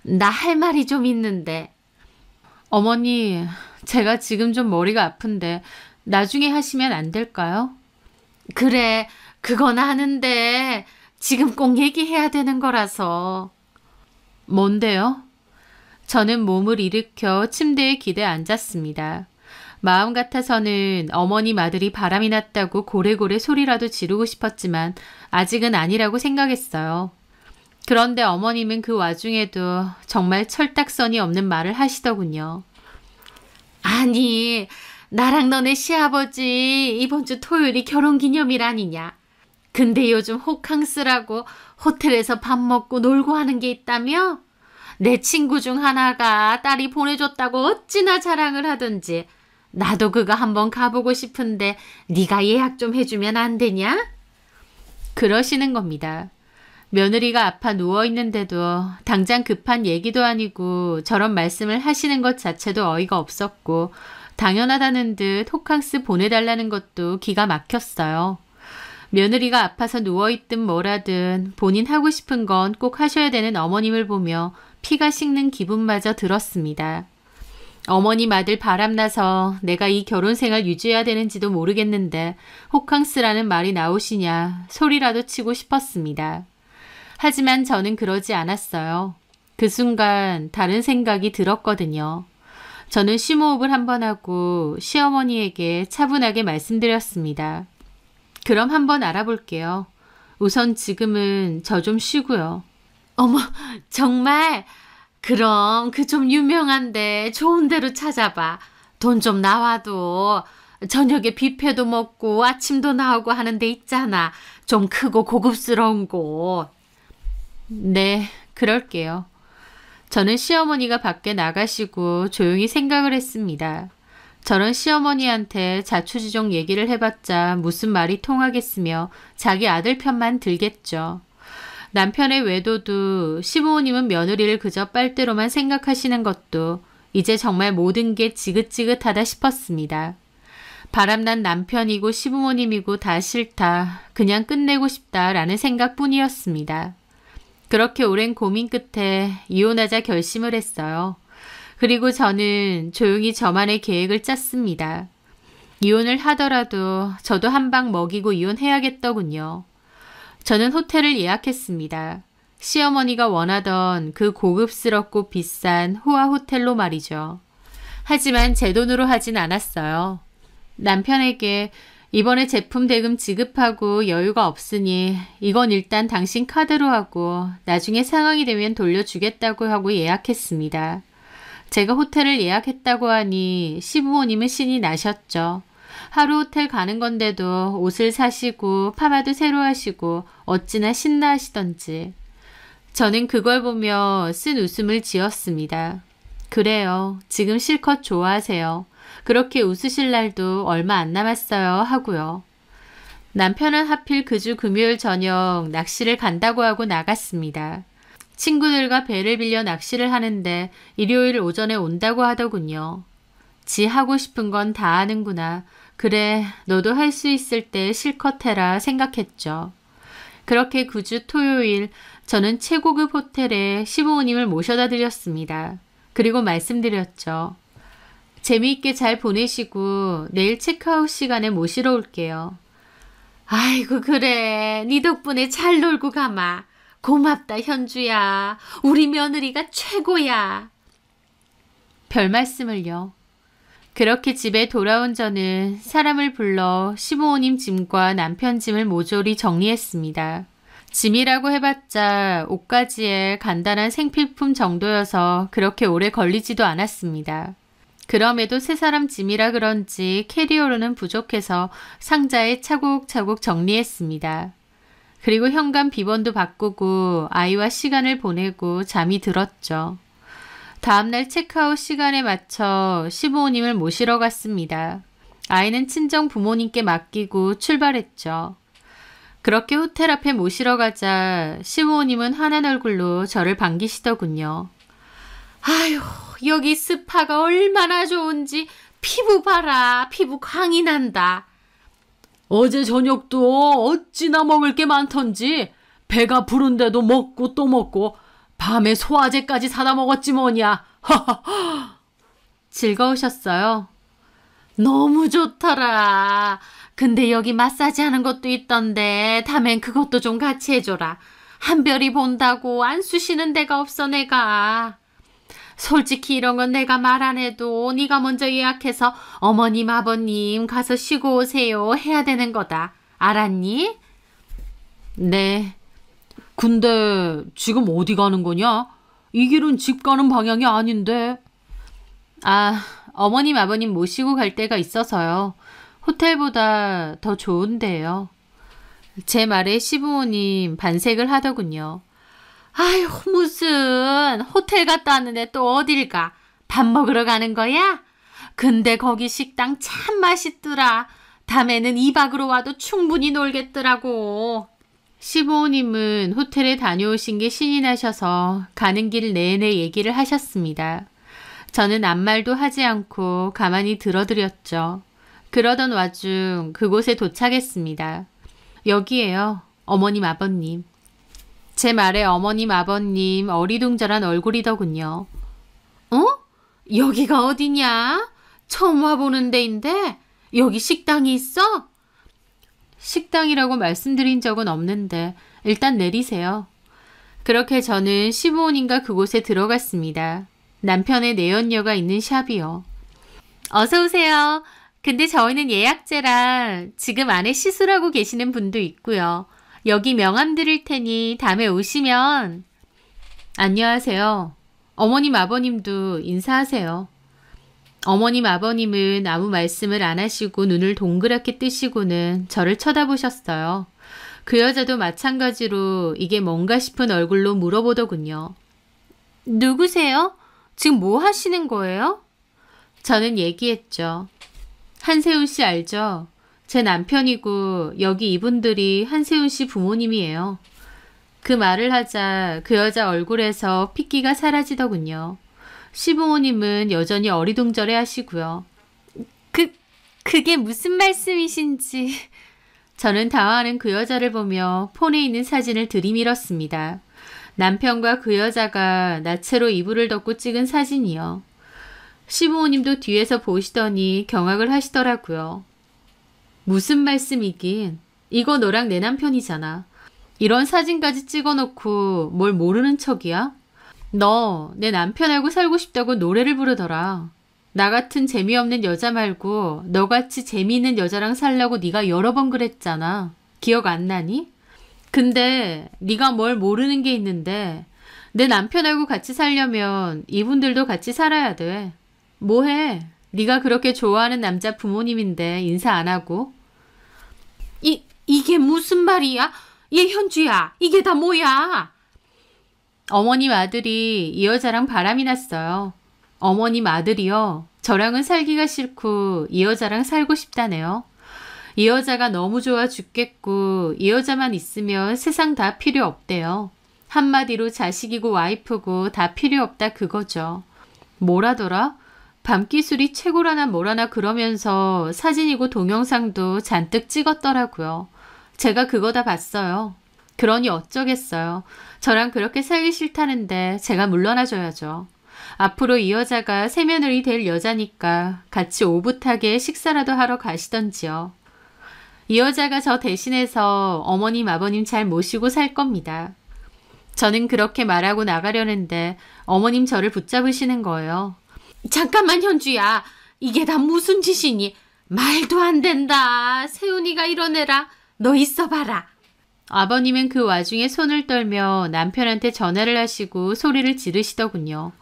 나 할 말이 좀 있는데. 어머니, 제가 지금 좀 머리가 아픈데 나중에 하시면 안 될까요? 그래, 그건 아는데 지금 꼭 얘기해야 되는 거라서. 뭔데요? 저는 몸을 일으켜 침대에 기대 앉았습니다. 마음 같아서는 어머님 아들이 바람이 났다고 고래고래 소리라도 지르고 싶었지만 아직은 아니라고 생각했어요. 그런데 어머님은 그 와중에도 정말 철딱서니 없는 말을 하시더군요. 아니, 나랑 너네 시아버지 이번 주 토요일이 결혼기념일 아니냐. 근데 요즘 호캉스라고 호텔에서 밥 먹고 놀고 하는 게 있다며? 내 친구 중 하나가 딸이 보내줬다고 어찌나 자랑을 하던지. 나도 그거 한번 가보고 싶은데 네가 예약 좀 해주면 안 되냐? 그러시는 겁니다. 며느리가 아파 누워있는데도 당장 급한 얘기도 아니고 저런 말씀을 하시는 것 자체도 어이가 없었고 당연하다는 듯 호캉스 보내달라는 것도 기가 막혔어요. 며느리가 아파서 누워있든 뭐라든 본인 하고 싶은 건 꼭 하셔야 되는 어머님을 보며 피가 식는 기분마저 들었습니다. 어머님 아들 바람나서 내가 이 결혼 생활 유지해야 되는지도 모르겠는데 호캉스라는 말이 나오시냐 소리라도 치고 싶었습니다. 하지만 저는 그러지 않았어요. 그 순간 다른 생각이 들었거든요. 저는 심호흡을 한번 하고 시어머니에게 차분하게 말씀드렸습니다. 그럼 한번 알아볼게요. 우선 지금은 저 좀 쉬고요. 어머, 정말? 그럼 그 좀 유명한데 좋은 데로 찾아봐. 돈 좀 나와도 저녁에 뷔페도 먹고 아침도 나오고 하는 데 있잖아. 좀 크고 고급스러운 곳. 네, 그럴게요. 저는 시어머니가 밖에 나가시고 조용히 생각을 했습니다. 저런 시어머니한테 자초지종 얘기를 해봤자 무슨 말이 통하겠으며 자기 아들 편만 들겠죠. 남편의 외도도 시부모님은 며느리를 그저 빨대로만 생각하시는 것도 이제 정말 모든 게 지긋지긋하다 싶었습니다. 바람난 남편이고 시부모님이고 다 싫다. 그냥 끝내고 싶다라는 생각뿐이었습니다. 그렇게 오랜 고민 끝에 이혼하자 결심을 했어요. 그리고 저는 조용히 저만의 계획을 짰습니다. 이혼을 하더라도 저도 한 방 먹이고 이혼해야겠더군요. 저는 호텔을 예약했습니다. 시어머니가 원하던 그 고급스럽고 비싼 호화 호텔로 말이죠. 하지만 제 돈으로 하진 않았어요. 남편에게 이번에 제품 대금 지급하고 여유가 없으니 이건 일단 당신 카드로 하고 나중에 상황이 되면 돌려주겠다고 하고 예약했습니다. 제가 호텔을 예약했다고 하니 시부모님은 신이 나셨죠. 하루 호텔 가는 건데도 옷을 사시고 파마도 새로 하시고 어찌나 신나 하시던지. 저는 그걸 보며 쓴 웃음을 지었습니다. 그래요. 지금 실컷 좋아하세요. 그렇게 웃으실 날도 얼마 안 남았어요 하고요. 남편은 하필 그 주 금요일 저녁 낚시를 간다고 하고 나갔습니다. 친구들과 배를 빌려 낚시를 하는데 일요일 오전에 온다고 하더군요. 지 하고 싶은 건 다 하는구나. 그래, 너도 할 수 있을 때 실컷 해라 생각했죠. 그렇게 그 주 토요일 저는 최고급 호텔에 시부모님을 모셔다 드렸습니다. 그리고 말씀드렸죠. 재미있게 잘 보내시고 내일 체크아웃 시간에 모시러 올게요. 아이고 그래, 네 덕분에 잘 놀고 가마. 고맙다 현주야. 우리 며느리가 최고야. 별 말씀을요. 그렇게 집에 돌아온 저는 사람을 불러 시부모님 짐과 남편 짐을 모조리 정리했습니다. 짐이라고 해봤자 옷가지에 간단한 생필품 정도여서 그렇게 오래 걸리지도 않았습니다. 그럼에도 세 사람 짐이라 그런지 캐리어로는 부족해서 상자에 차곡차곡 정리했습니다. 그리고 현관 비번도 바꾸고 아이와 시간을 보내고 잠이 들었죠. 다음날 체크아웃 시간에 맞춰 시부모님을 모시러 갔습니다. 아이는 친정 부모님께 맡기고 출발했죠. 그렇게 호텔 앞에 모시러 가자 시부모님은 환한 얼굴로 저를 반기시더군요. 아휴, 여기 스파가 얼마나 좋은지 피부 봐라. 피부 광이 난다. 어제 저녁도 어찌나 먹을 게 많던지 배가 부른데도 먹고 또 먹고 밤에 소화제까지 사다 먹었지 뭐냐. 즐거우셨어요? 너무 좋더라. 근데 여기 마사지 하는 것도 있던데 다음엔 그것도 좀 같이 해줘라. 한별이 본다고 안 쑤시는 데가 없어 내가. 솔직히 이런 건 내가 말 안 해도 네가 먼저 예약해서 어머님, 아버님 가서 쉬고 오세요 해야 되는 거다. 알았니? 네. 근데 지금 어디 가는 거냐? 이 길은 집 가는 방향이 아닌데. 아, 어머님, 아버님 모시고 갈 데가 있어서요. 호텔보다 더 좋은데요. 제 말에 시부모님 반색을 하더군요. 아휴, 무슨 호텔 갔다 왔는데 또 어딜 가? 밥 먹으러 가는 거야? 근데 거기 식당 참 맛있더라. 다음에는 2박으로 와도 충분히 놀겠더라고. 시부모님은 호텔에 다녀오신 게 신이 나셔서 가는 길 내내 얘기를 하셨습니다. 저는 아무 말도 하지 않고 가만히 들어드렸죠. 그러던 와중 그곳에 도착했습니다. 여기에요, 어머님, 아버님. 제 말에 어머님, 아버님 어리둥절한 얼굴이더군요. 어? 여기가 어디냐? 처음 와보는 데인데 여기 식당이 있어? 식당이라고 말씀드린 적은 없는데 일단 내리세요. 그렇게 저는 시부모님과 그곳에 들어갔습니다. 남편의 내연녀가 있는 샵이요. 어서 오세요. 근데 저희는 예약제라 지금 안에 시술하고 계시는 분도 있고요. 여기 명함 드릴 테니 다음에 오시면. 안녕하세요. 어머님, 아버님도 인사하세요. 어머님, 아버님은 아무 말씀을 안 하시고 눈을 동그랗게 뜨시고는 저를 쳐다보셨어요. 그 여자도 마찬가지로 이게 뭔가 싶은 얼굴로 물어보더군요. 누구세요? 지금 뭐 하시는 거예요? 저는 얘기했죠. 한세훈 씨 알죠? 제 남편이고 여기 이분들이 한세훈 씨 부모님이에요. 그 말을 하자 그 여자 얼굴에서 핏기가 사라지더군요. 시부모님은 여전히 어리둥절해 하시고요. 그게 무슨 말씀이신지. 저는 당황하는 그 여자를 보며 폰에 있는 사진을 들이밀었습니다. 남편과 그 여자가 나체로 이불을 덮고 찍은 사진이요. 시부모님도 뒤에서 보시더니 경악을 하시더라고요. 무슨 말씀이긴. 이거 너랑 내 남편이잖아. 이런 사진까지 찍어놓고 뭘 모르는 척이야? 너 내 남편하고 살고 싶다고 노래를 부르더라. 나 같은 재미없는 여자 말고 너같이 재미있는 여자랑 살려고 네가 여러 번 그랬잖아. 기억 안 나니? 근데 네가 뭘 모르는 게 있는데 내 남편하고 같이 살려면 이분들도 같이 살아야 돼. 뭐해? 네가 그렇게 좋아하는 남자 부모님인데 인사 안 하고. 이게 무슨 말이야? 얘 현주야, 이게 다 뭐야? 어머님 아들이 이 여자랑 바람이 났어요. 어머님 아들이요. 저랑은 살기가 싫고 이 여자랑 살고 싶다네요. 이 여자가 너무 좋아 죽겠고 이 여자만 있으면 세상 다 필요 없대요. 한마디로 자식이고 와이프고 다 필요 없다 그거죠. 뭐라더라? 밤기술이 최고라나 뭐라나 그러면서 사진이고 동영상도 잔뜩 찍었더라고요. 제가 그거 다 봤어요. 그러니 어쩌겠어요. 저랑 그렇게 살기 싫다는데 제가 물러나줘야죠. 앞으로 이 여자가 세며느리 될 여자니까 같이 오붓하게 식사라도 하러 가시던지요. 이 여자가 저 대신해서 어머님, 아버님 잘 모시고 살 겁니다. 저는 그렇게 말하고 나가려는데 어머님 저를 붙잡으시는 거예요. 잠깐만 현주야. 이게 다 무슨 짓이니? 말도 안 된다. 세훈이가 이런 애라. 너 있어봐라. 아버님은 그 와중에 손을 떨며 남편한테 전화를 하시고 소리를 지르시더군요.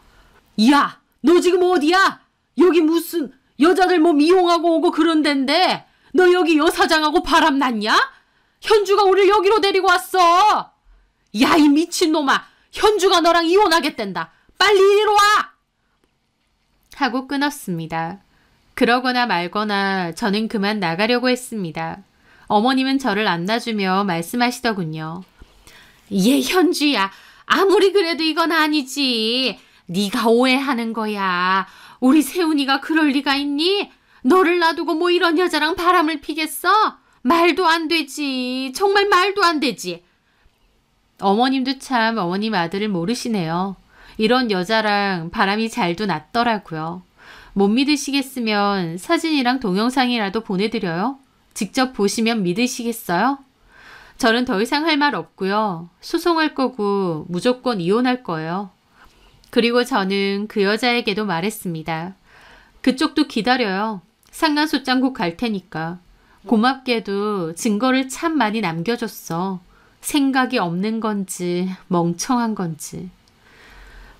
야, 너 지금 어디야? 여기 무슨 여자들 뭐 미용하고 오고 그런 데인데 너 여기 여사장하고 바람났냐? 현주가 우릴 여기로 데리고 왔어. 야, 이 미친놈아. 현주가 너랑 이혼하겠댄다. 빨리 이리로 와. 하고 끊었습니다. 그러거나 말거나 저는 그만 나가려고 했습니다. 어머님은 저를 안놔주며 말씀하시더군요. 얘 현주야, 아무리 그래도 이건 아니지. 네가 오해하는 거야. 우리 세훈이가 그럴 리가 있니? 너를 놔두고 뭐 이런 여자랑 바람을 피겠어? 말도 안 되지. 정말 말도 안 되지. 어머님도 참 어머님 아들을 모르시네요. 이런 여자랑 바람이 잘도 났더라고요. 못 믿으시겠으면 사진이랑 동영상이라도 보내드려요? 직접 보시면 믿으시겠어요? 저는 더 이상 할 말 없고요. 소송할 거고 무조건 이혼할 거예요. 그리고 저는 그 여자에게도 말했습니다. 그쪽도 기다려요. 상간소장 곧 갈 테니까. 고맙게도 증거를 참 많이 남겨줬어. 생각이 없는 건지 멍청한 건지.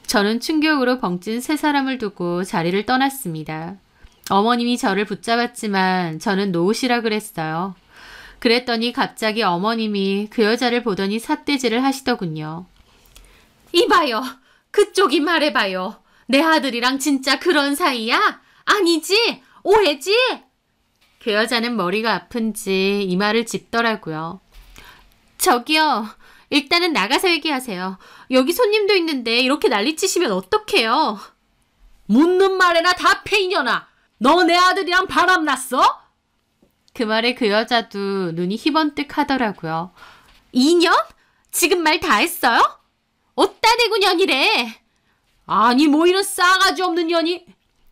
저는 충격으로 벙찐 세 사람을 두고 자리를 떠났습니다. 어머님이 저를 붙잡았지만 저는 놓으시라 그랬어요. 그랬더니 갑자기 어머님이 그 여자를 보더니 삿대질을 하시더군요. 이봐요. 그쪽이 말해봐요. 내 아들이랑 진짜 그런 사이야? 아니지? 오해지? 그 여자는 머리가 아픈지 이마를 짚더라고요. 저기요. 일단은 나가서 얘기하세요. 여기 손님도 있는데 이렇게 난리치시면 어떡해요? 묻는 말에나 답해 이년아. 너 내 아들이랑 바람났어? 그 말에 그 여자도 눈이 희번뜩 하더라고요. 2년? 지금 말 다 했어요? 어따 대고 년이래. 아니 뭐 이런 싸가지 없는 년이.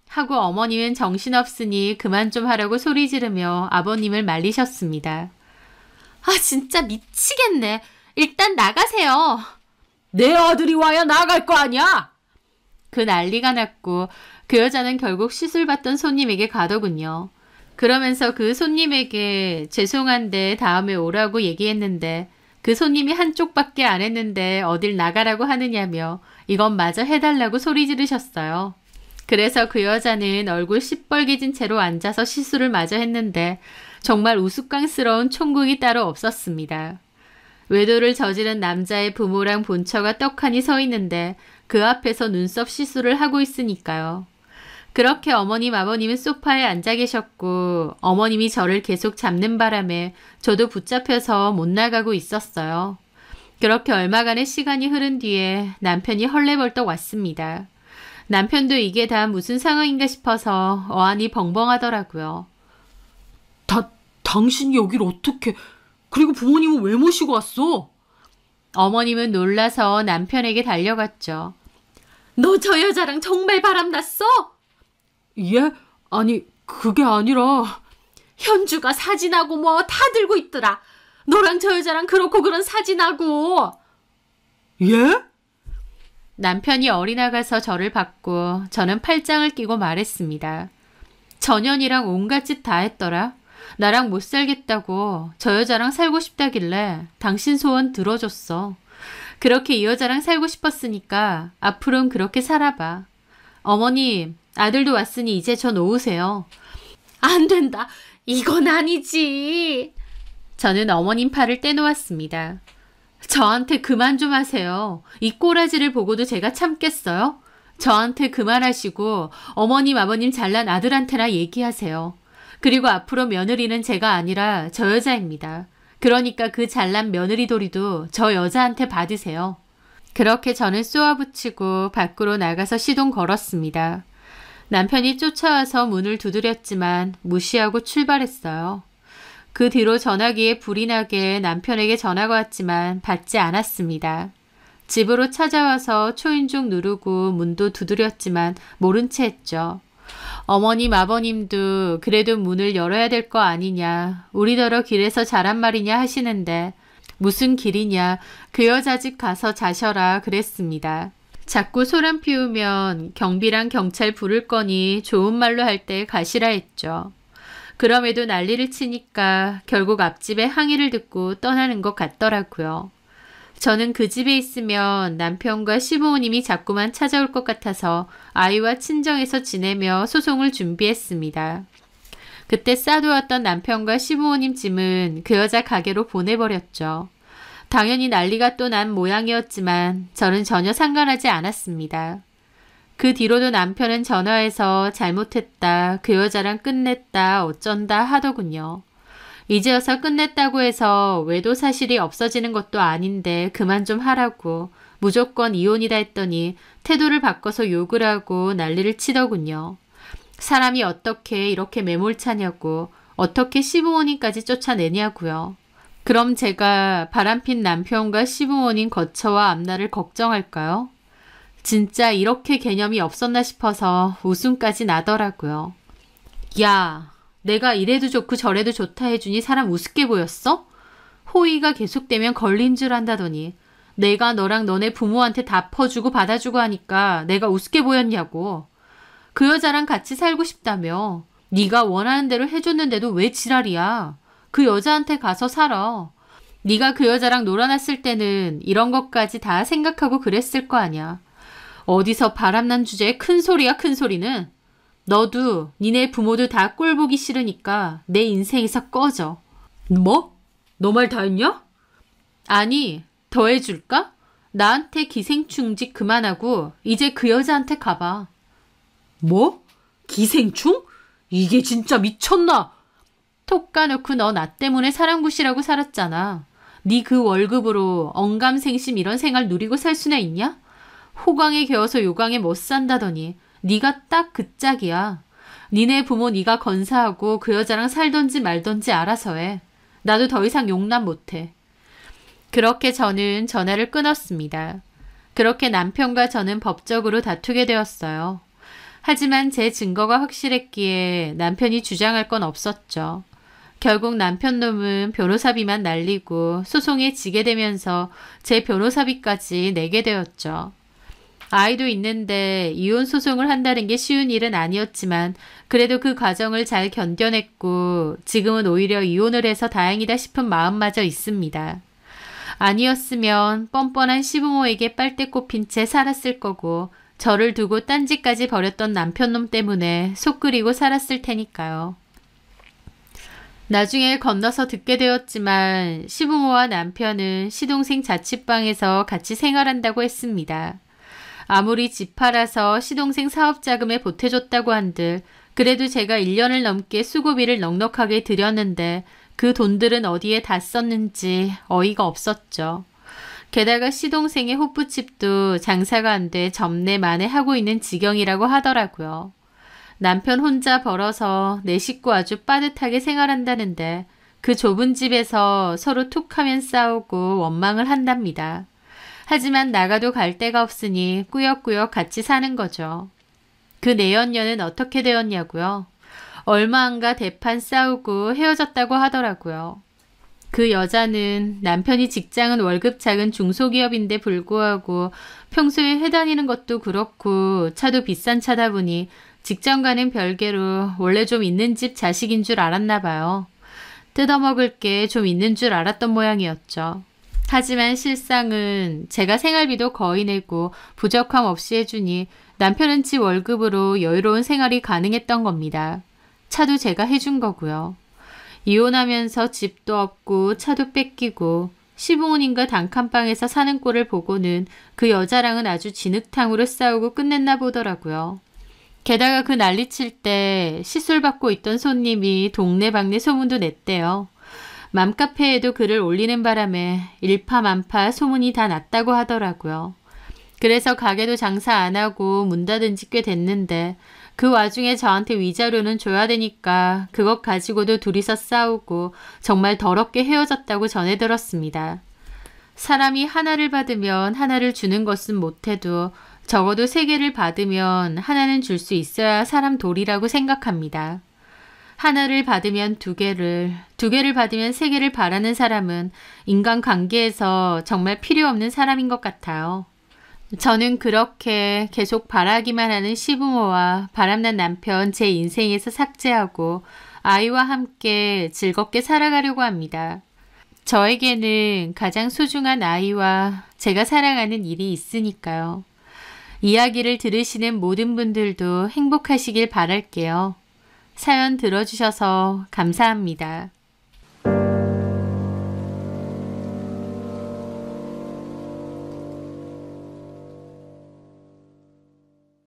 하고 어머님은 정신없으니 그만 좀 하라고 소리 지르며 아버님을 말리셨습니다. 아 진짜 미치겠네. 일단 나가세요. 내 아들이 와야 나갈 거 아니야. 그 난리가 났고 그 여자는 결국 시술 받던 손님에게 가더군요. 그러면서 그 손님에게 죄송한데 다음에 오라고 얘기했는데 그 손님이 한쪽밖에 안 했는데 어딜 나가라고 하느냐며 이건 마저 해달라고 소리 지르셨어요. 그래서 그 여자는 얼굴 시뻘개진 채로 앉아서 시술을 마저 했는데 정말 우스꽝스러운 총극이 따로 없었습니다. 외도를 저지른 남자의 부모랑 본처가 떡하니 서 있는데 그 앞에서 눈썹 시술을 하고 있으니까요. 그렇게 어머님 아버님은 소파에 앉아 계셨고 어머님이 저를 계속 잡는 바람에 저도 붙잡혀서 못 나가고 있었어요. 그렇게 얼마간의 시간이 흐른 뒤에 남편이 헐레벌떡 왔습니다. 남편도 이게 다 무슨 상황인가 싶어서 어안이 벙벙하더라고요. 당신 여길 어떻게... 그리고 부모님은 왜 모시고 왔어? 어머님은 놀라서 남편에게 달려갔죠. 너 저 여자랑 정말 바람났어? 예? 아니 그게 아니라... 현주가 사진하고 뭐 다 들고 있더라. 너랑 저 여자랑 그렇고 그런 사진하고. 예? 남편이 어리나가서 저를 받고 저는 팔짱을 끼고 말했습니다. 전현이랑 온갖 짓 다 했더라. 나랑 못 살겠다고 저 여자랑 살고 싶다길래 당신 소원 들어줬어. 그렇게 이 여자랑 살고 싶었으니까 앞으로는 그렇게 살아봐. 어머님, 아들도 왔으니 이제 저 놓으세요. 안 된다. 이건 아니지. 저는 어머님 팔을 떼놓았습니다. 저한테 그만 좀 하세요. 이 꼬라지를 보고도 제가 참겠어요? 저한테 그만하시고 어머님 아버님 잘난 아들한테나 얘기하세요. 그리고 앞으로 며느리는 제가 아니라 저 여자입니다. 그러니까 그 잘난 며느리 도리도 저 여자한테 받으세요. 그렇게 저는 쏘아붙이고 밖으로 나가서 시동 걸었습니다. 남편이 쫓아와서 문을 두드렸지만 무시하고 출발했어요. 그 뒤로 전화기에 불이 나게 남편에게 전화가 왔지만 받지 않았습니다. 집으로 찾아와서 초인종 누르고 문도 두드렸지만 모른 채 했죠. 어머님 아버님도 그래도 문을 열어야 될 거 아니냐, 우리더러 길에서 자란 말이냐 하시는데 무슨 길이냐, 그 여자 집 가서 자셔라 그랬습니다. 자꾸 소란 피우면 경비랑 경찰 부를 거니 좋은 말로 할 때 가시라 했죠. 그럼에도 난리를 치니까 결국 앞집에 항의를 듣고 떠나는 것 같더라고요. 저는 그 집에 있으면 남편과 시부모님이 자꾸만 찾아올 것 같아서 아이와 친정에서 지내며 소송을 준비했습니다. 그때 싸두었던 남편과 시부모님 짐은 그 여자 가게로 보내버렸죠. 당연히 난리가 또 난 모양이었지만 저는 전혀 상관하지 않았습니다. 그 뒤로도 남편은 전화해서 잘못했다, 그 여자랑 끝냈다, 어쩐다 하더군요. 이제 와서 끝냈다고 해서 외도 사실이 없어지는 것도 아닌데 그만 좀 하라고 무조건 이혼이다 했더니 태도를 바꿔서 욕을 하고 난리를 치더군요. 사람이 어떻게 이렇게 매몰차냐고, 어떻게 시부모님까지 쫓아내냐고요. 그럼 제가 바람핀 남편과 시부모님 거처와 앞날을 걱정할까요? 진짜 이렇게 개념이 없었나 싶어서 웃음까지 나더라고요. 야, 내가 이래도 좋고 저래도 좋다 해주니 사람 우습게 보였어? 호의가 계속되면 걸린 줄 안다더니 내가 너랑 너네 부모한테 다 퍼주고 받아주고 하니까 내가 우습게 보였냐고. 그 여자랑 같이 살고 싶다며. 네가 원하는 대로 해줬는데도 왜 지랄이야. 그 여자한테 가서 살아. 네가 그 여자랑 놀아났을 때는 이런 것까지 다 생각하고 그랬을 거 아니야. 어디서 바람난 주제에 큰 소리야 큰 소리는. 너도 니네 부모도 다 꼴 보기 싫으니까 내 인생에서 꺼져. 뭐? 너 말 다 했냐? 아니, 더 해줄까? 나한테 기생충짓 그만하고 이제 그 여자한테 가봐. 뭐? 기생충? 이게 진짜 미쳤나? 톡 까놓고 너 나 때문에 사랑굿이라고 살았잖아. 네 그 월급으로 언감생심 이런 생활 누리고 살 수나 있냐? 호강에 겨워서 요강에 못 산다더니 네가 딱 그 짝이야. 니네 부모 네가 건사하고 그 여자랑 살던지 말던지 알아서 해. 나도 더 이상 용납 못해. 그렇게 저는 전화를 끊었습니다. 그렇게 남편과 저는 법적으로 다투게 되었어요. 하지만 제 증거가 확실했기에 남편이 주장할 건 없었죠. 결국 남편 놈은 변호사비만 날리고 소송에 지게 되면서 제 변호사비까지 내게 되었죠. 아이도 있는데 이혼 소송을 한다는 게 쉬운 일은 아니었지만 그래도 그 과정을 잘 견뎌냈고 지금은 오히려 이혼을 해서 다행이다 싶은 마음마저 있습니다. 아니었으면 뻔뻔한 시부모에게 빨대 꼽힌 채 살았을 거고 저를 두고 딴짓까지 벌였던 남편놈 때문에 속 끓이고 살았을 테니까요. 나중에 건너서 듣게 되었지만 시부모와 남편은 시동생 자취방에서 같이 생활한다고 했습니다. 아무리 집 팔아서 시동생 사업자금에 보태줬다고 한들 그래도 제가 1년을 넘게 수고비를 넉넉하게 들였는데 그 돈들은 어디에 다 썼는지 어이가 없었죠. 게다가 시동생의 호프집도 장사가 안 돼 접내 만에 하고 있는 지경이라고 하더라고요. 남편 혼자 벌어서 내 식구 아주 빠듯하게 생활한다는데 그 좁은 집에서 서로 툭하면 싸우고 원망을 한답니다. 하지만 나가도 갈 데가 없으니 꾸역꾸역 같이 사는 거죠. 그 내연녀는 어떻게 되었냐고요? 얼마 안가 대판 싸우고 헤어졌다고 하더라고요. 그 여자는 남편이 직장은 월급 작은 중소기업인데 불구하고 평소에 회 다니는 것도 그렇고 차도 비싼 차다 보니 직장과는 별개로 원래 좀 있는 집 자식인 줄 알았나 봐요. 뜯어먹을 게 좀 있는 줄 알았던 모양이었죠. 하지만 실상은 제가 생활비도 거의 내고 부족함 없이 해주니 남편은 지 월급으로 여유로운 생활이 가능했던 겁니다. 차도 제가 해준 거고요. 이혼하면서 집도 없고 차도 뺏기고 시부모님과 단칸방에서 사는 꼴을 보고는 그 여자랑은 아주 진흙탕으로 싸우고 끝냈나 보더라고요. 게다가 그 난리칠 때 시술 받고 있던 손님이 동네방네 소문도 냈대요. 맘카페에도 글을 올리는 바람에 일파만파 소문이 다 났다고 하더라고요. 그래서 가게도 장사 안 하고 문 닫은 지 꽤 됐는데 그 와중에 저한테 위자료는 줘야 되니까 그것 가지고도 둘이서 싸우고 정말 더럽게 헤어졌다고 전해 들었습니다. 사람이 하나를 받으면 하나를 주는 것은 못해도 적어도 3개를 받으면 하나는 줄 수 있어야 사람 도리라고 생각합니다. 하나를 받으면 2개를, 2개를 받으면 3개를 바라는 사람은 인간관계에서 정말 필요 없는 사람인 것 같아요. 저는 그렇게 계속 바라기만 하는 시부모와 바람난 남편 제 인생에서 삭제하고 아이와 함께 즐겁게 살아가려고 합니다. 저에게는 가장 소중한 아이와 제가 사랑하는 일이 있으니까요. 이야기를 들으시는 모든 분들도 행복하시길 바랄게요. 사연 들어주셔서 감사합니다.